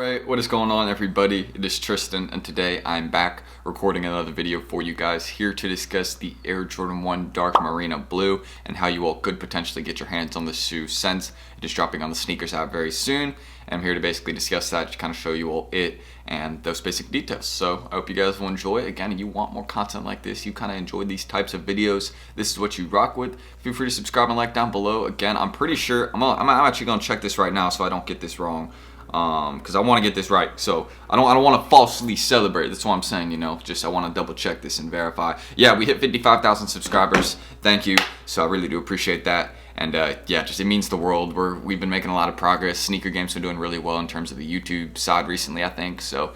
Alright, what is going on everybody? It is Tristan and today I'm back recording another video for you guys here to discuss the Air Jordan 1 Dark Marina Blue and how you all could potentially get your hands on this shoe since it is dropping on the sneakers app very soon. And I'm here to basically discuss that, to kind of show you all it and those basic details. So I hope you guys will enjoy. Again, if you want more content like this, you kind of enjoy these types of videos, this is what you rock with, feel free to subscribe and like down below. Again, I'm pretty sure, I'm actually going to check this right now so I don't get this wrong. Because I want to get this right, so I don't want to falsely celebrate. That's what I'm saying, you know. Just I want to double check this and verify. Yeah, we hit 55,000 subscribers. Thank you. So I really do appreciate that. And yeah, just it means the world. We've been making a lot of progress. Sneaker Game's been doing really well in terms of the YouTube side recently, I think. So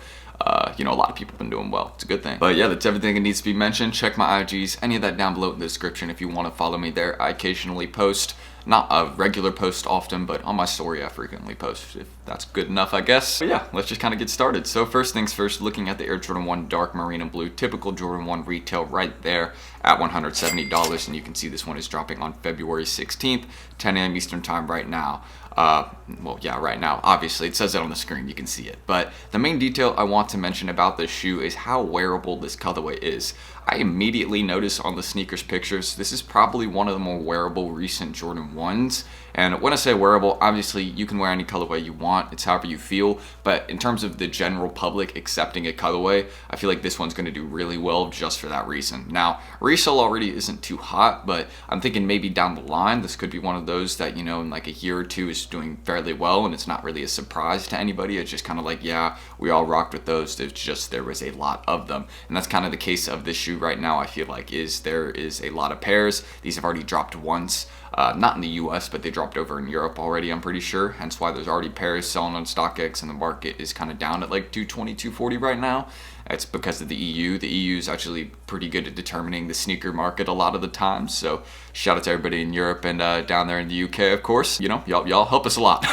you know, a lot of people have been doing well. It's a good thing. But yeah, that's everything that needs to be mentioned. Check my IGs, any of that down below in the description if you want to follow me there. I occasionally post. Not a regular post often, but on my story I frequently post, if that's good enough, I guess. But yeah, let's just kind of get started. So first things first, looking at the Air Jordan 1 Dark Marina Blue, typical Jordan 1 retail right there at $170, and you can see this one is dropping on February 16th, 10 a.m. Eastern time right now. Well, yeah, right now, obviously, it says it on the screen, you can see it. But the main detail I want to mention about this shoe is how wearable this colorway is. I immediately noticed on the sneakers pictures, this is probably one of the more wearable recent Jordan 1s. And when I say wearable, obviously you can wear any colorway you want, it's however you feel, but in terms of the general public accepting a colorway, I feel like this one's going to do really well just for that reason. Now, RESELL already isn't too hot, but I'm thinking maybe down the line, this could be one of those that, you know, in like a year or two is doing fairly well, and it's not really a surprise to anybody. It's just kind of like, yeah, we all rocked with those, it's just there was a lot of them. And that's kind of the case of this shoe right now, I feel like, there is a lot of pairs. These have already dropped once. Not in the US, but they dropped over in Europe already, I'm pretty sure. Hence why there's already pairs selling on StockX, and the market is kind of down at like 220, 240 right now. It's because of the EU. The EU is actually pretty good at determining the sneaker market a lot of the time. So shout out to everybody in Europe and down there in the UK, of course. You know, y'all help us a lot.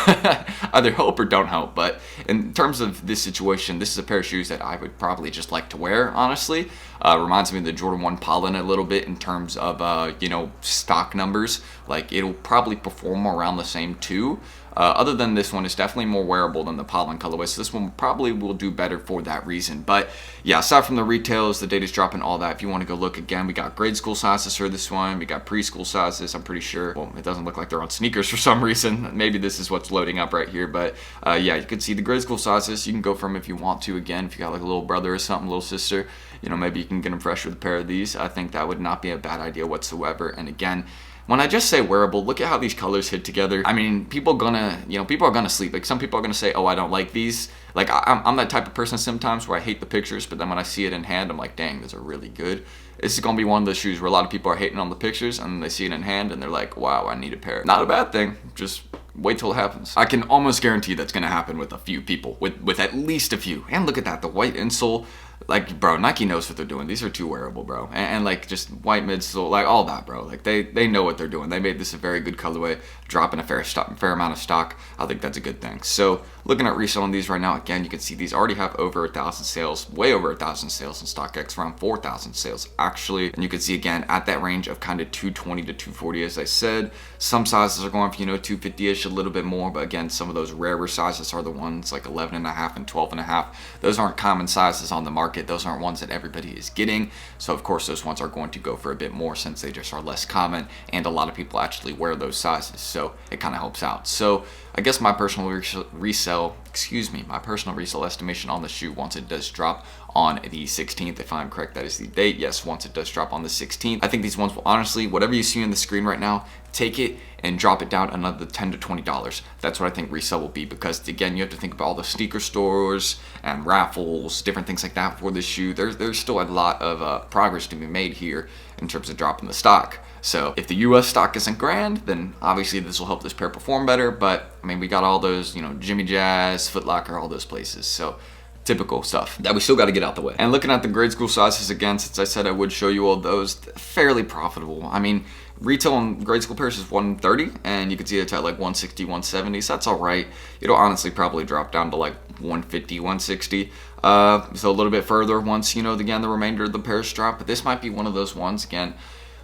Either help or don't help. But in terms of this situation, this is a pair of shoes that I would probably just like to wear, honestly. Reminds me of the Jordan 1 Pollen a little bit in terms of, you know, stock numbers. Like, it'll probably perform around the same too. Other than this one, it's definitely more wearable than the Pollen colorway, so this one probably will do better for that reason. But yeah, aside from the retails, the data's dropping, all that, if you want to go look again, we got grade school sizes for this one, we got preschool sizes, I'm pretty sure. Well, it doesn't look like they're on sneakers for some reason. Maybe this is what's loading up right here, but yeah, you can see the grade school sizes. You can go from if you want to, again, if you got like a little brother or something, little sister, you know, maybe you can get them fresh with a pair of these. I think that would not be a bad idea whatsoever. And again, when I just say wearable, look at how these colors hit together. I mean, people are gonna sleep. Like, some people are gonna say, oh, I don't like these. Like, I'm that type of person sometimes where I hate the pictures, but then when I see it in hand, I'm like, dang, those are really good. This is gonna be one of those shoes where a lot of people are hating on the pictures, and then they see it in hand, and they're like, wow, I need a pair. Not a bad thing, just wait till it happens. I can almost guarantee that's gonna happen with a few people, with at least a few. And look at that, the white insole. Like, bro, Nike knows what they're doing. These are too wearable, bro. And like, just white midsole, like all that, bro. Like, they know what they're doing. They made this a very good colorway, dropping a fair amount of stock. I think that's a good thing. So looking at resale on these right now, again, you can see these already have over 1,000 sales, way over 1,000 sales in StockX, around 4,000 sales actually. And you can see again at that range of kind of 220 to 240, as I said. Some sizes are going for, you know, 250-ish, a little bit more, but again, some of those rarer sizes are the ones like 11.5 and 12.5. Those aren't common sizes on the market. Those aren't ones that everybody is getting, so of course those ones are going to go for a bit more since they just are less common, and a lot of people actually wear those sizes, so it kind of helps out. So I guess my personal resale estimation on the shoe, once it does drop on the 16th, if I'm correct, that is the date. Yes, once it does drop on the 16th, I think these ones will honestly, whatever you see on the screen right now, take it and drop it down another $10 to $20. That's what I think resale will be, because again, you have to think about all the sneaker stores and raffles, different things like that for this shoe. There's still a lot of progress to be made here in terms of dropping the stock. So if the US stock isn't grand, then obviously this will help this pair perform better. But I mean, we got all those, you know, Jimmy Jazz, Foot Locker, all those places. So typical stuff that we still got to get out the way. And looking at the grade school sizes again, since I said I would show you all those, fairly profitable. I mean, retail on grade school pairs is 130, and you can see it's at like 160, 170, so that's all right. It'll honestly probably drop down to like 150, 160. So a little bit further once, you know, again, the remainder of the pairs drop. But this might be one of those ones, again,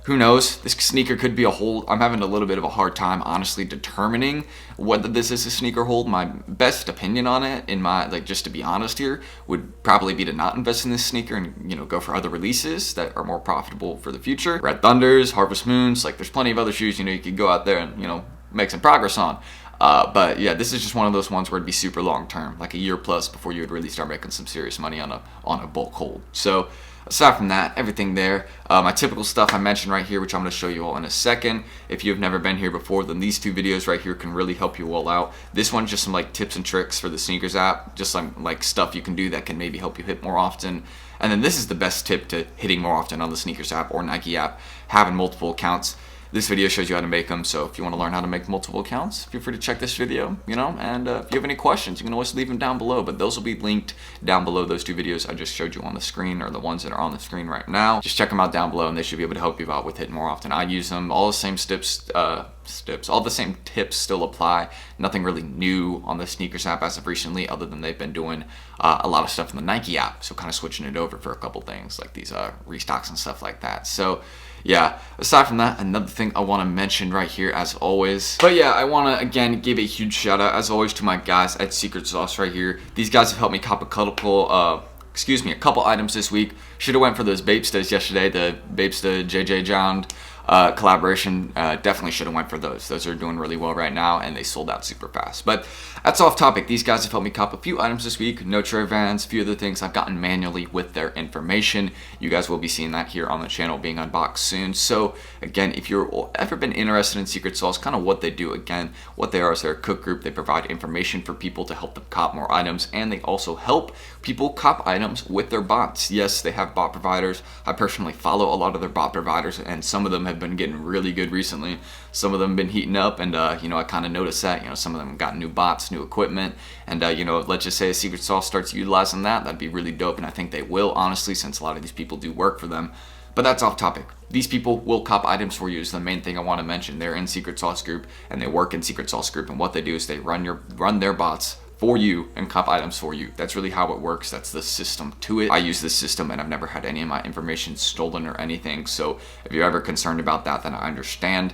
who knows? This sneaker could be a hold. I'm having a little bit of a hard time, honestly, determining whether this is a sneaker hold. My best opinion on it, just to be honest here, would probably be to not invest in this sneaker and, go for other releases that are more profitable for the future. Red Thunders, Harvest Moons, there's plenty of other shoes, you could go out there and, make some progress on. But yeah, this is just one of those ones where it'd be super long term, like a year plus before you would really start making some serious money on a bulk hold. So aside from that, everything there, my typical stuff I mentioned right here, which I'm going to show you all in a second. If you have never been here before, then these two videos right here can really help you all out. This one's just some tips and tricks for the sneakers app, just some stuff you can do that can maybe help you hit more often. And then this is the best tip to hitting more often on the sneakers app or Nike app, having multiple accounts. This video shows you how to make them, so if you want to learn how to make multiple accounts, feel free to check this video, and if you have any questions, you can always leave them down below, but those will be linked down below, those two videos I just showed you on the screen, or the ones that are on the screen right now. Just check them out down below, and they should be able to help you out with hitting more often. I use them, all the same all the same tips still apply. Nothing really new on the sneakers app as of recently, other than they've been doing a lot of stuff in the Nike app, so kind of switching it over for a couple things, like these restocks and stuff like that. So yeah, aside from that, another thing I want to mention right here as always. But yeah, I want to again give a huge shout out as always to my guys at Secret Sauce right here. These guys have helped me cop a couple items this week. Should have went for those Bapestas yesterday, the Bapesta JJ Jound collaboration. Definitely should have went for those. Those are doing really well right now, and they sold out super fast. But that's off topic. These guys have helped me cop a few items this week. No Trey Vans, a few other things I've gotten manually with their information. You guys will be seeing that here on the channel being unboxed soon. So again, if you've ever been interested in Secret Sauce, kind of what they do, again, what they are is they're a cook group. They provide information for people to help them cop more items, and they also help people cop items with their bots. Yes, they have bot providers. I personally follow a lot of their bot providers, and some of them have been getting really good recently. Some of them have been heating up, and I kind of noticed that, some of them got new bots, new equipment, and let's just say a Secret Sauce starts utilizing that. That'd be really dope, and I think they will, honestly, since a lot of these people do work for them. But that's off topic. These people will cop items for you is the main thing I want to mention. They're in Secret Sauce Group, and they work in Secret Sauce Group, and what they do is they run their bots for you and cop items for you. That's really how it works. That's the system to it. I use this system, and I've never had any of my information stolen or anything. So if you're ever concerned about that, then I understand.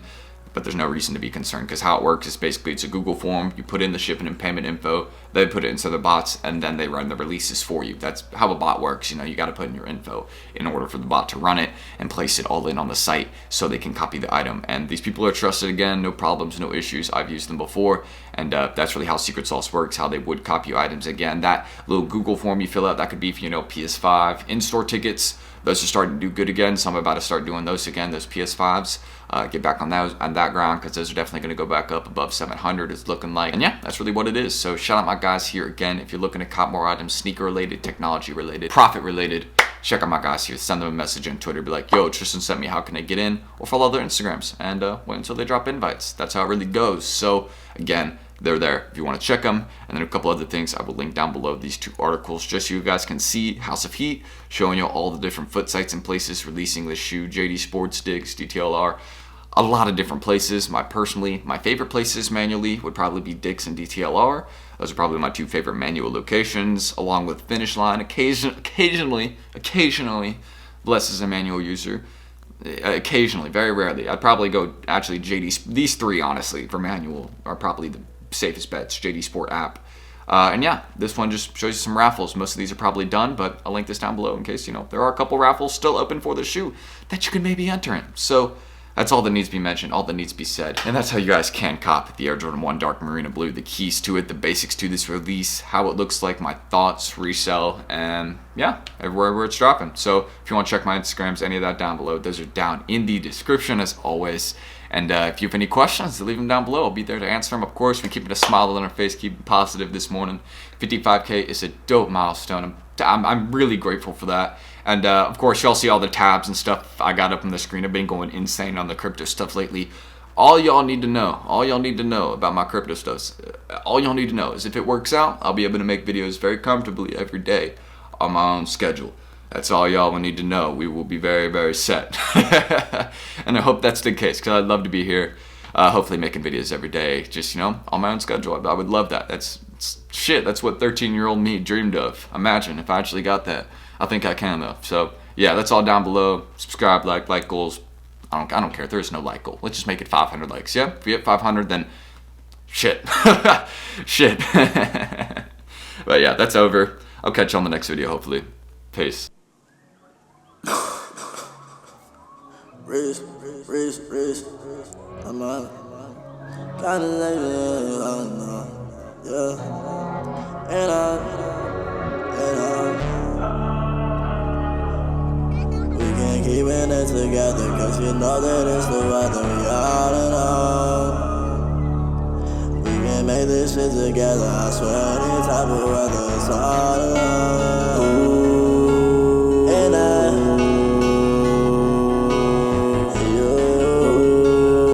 But there's no reason to be concerned, because how it works is basically it's a Google form. You put in the shipping and payment info, they put it into the bots, and then they run the releases for you. That's how a bot works. You got to put in your info in order for the bot to run it and place it all in on the site so they can copy the item. And these people are trusted, again, no problems, no issues. I've used them before, and that's really how Secret Sauce works, how they would copy aitems. Again, that little Google form you fill out, that could be for, PS5 in-store tickets. Those are starting to do good again, so I'm about to start doing those again, those PS5s. Get back on that ground, because those are definitely going to go back up above 700, it's looking like. And yeah, that's really what it is. So shout out my guys here again. If you're looking to cop more items, sneaker related, technology related, profit related, check out my guys here. Send them a message on Twitter, be like, yo, Tristan sent me, how can I get in? Or follow their Instagrams, and wait until they drop invites. That's how it really goes. So again, they're there if you want to check them. And then a couple other things I will link down below, these two articles, just so you guys can see. House of Heat, showing you all the different foot sites and places releasing this shoe. JD Sports, Dick's, DTLR, a lot of different places. My favorite places manually would probably be Dick's and DTLR. Those are probably my two favorite manual locations, along with Finish Line. Occasionally, Bless is a manual user. Occasionally, very rarely. I'd probably go, actually, JD. These three, honestly, for manual are probably the safest bets. JD Sport app. And yeah, this one just shows you some raffles. Most of these are probably done, but I'll link this down below in case, there are a couple raffles still open for the shoe that you can maybe enter in. So that's all that needs to be mentioned, all that needs to be said. And that's how you guys can cop the Air Jordan 1 Dark Marina Blue, the keys to it, the basics to this release, how it looks like, my thoughts, resell, and yeah, everywhere where it's dropping. So if you want to check my Instagrams, any of that down below, those are down in the description as always. And if you have any questions, leave them down below. I'll be there to answer them. Of course, we're keeping a smile on our face, keeping positive this morning. 55K is a dope milestone. I'm really grateful for that. And of course, y'all see all the tabs and stuff I got up on the screen. I've been going insane on the crypto stuff lately. All y'all need to know about my crypto stuff, all y'all need to know is if it works out, I'll be able to make videos very comfortably every day on my own schedule. That's all y'all will need to know. We will be very, very set. And I hope that's the case, because I'd love to be here, hopefully making videos every day, just, on my own schedule. I would love that. That's what 13-year-old me dreamed of. Imagine if I actually got that. I think I can, though. So, yeah, that's all down below. Subscribe, like goals. I don't care. There's no like goal. Let's just make it 500 likes. Yeah, if we hit 500, then shit. Shit. But yeah, that's over. I'll catch you on the next video, hopefully. Peace. I'm on kinda like yeah. And we can't keep it together, cause you know that it's the weather. We all alone. We can make this shit together. I swear any type of weather, it's all alone.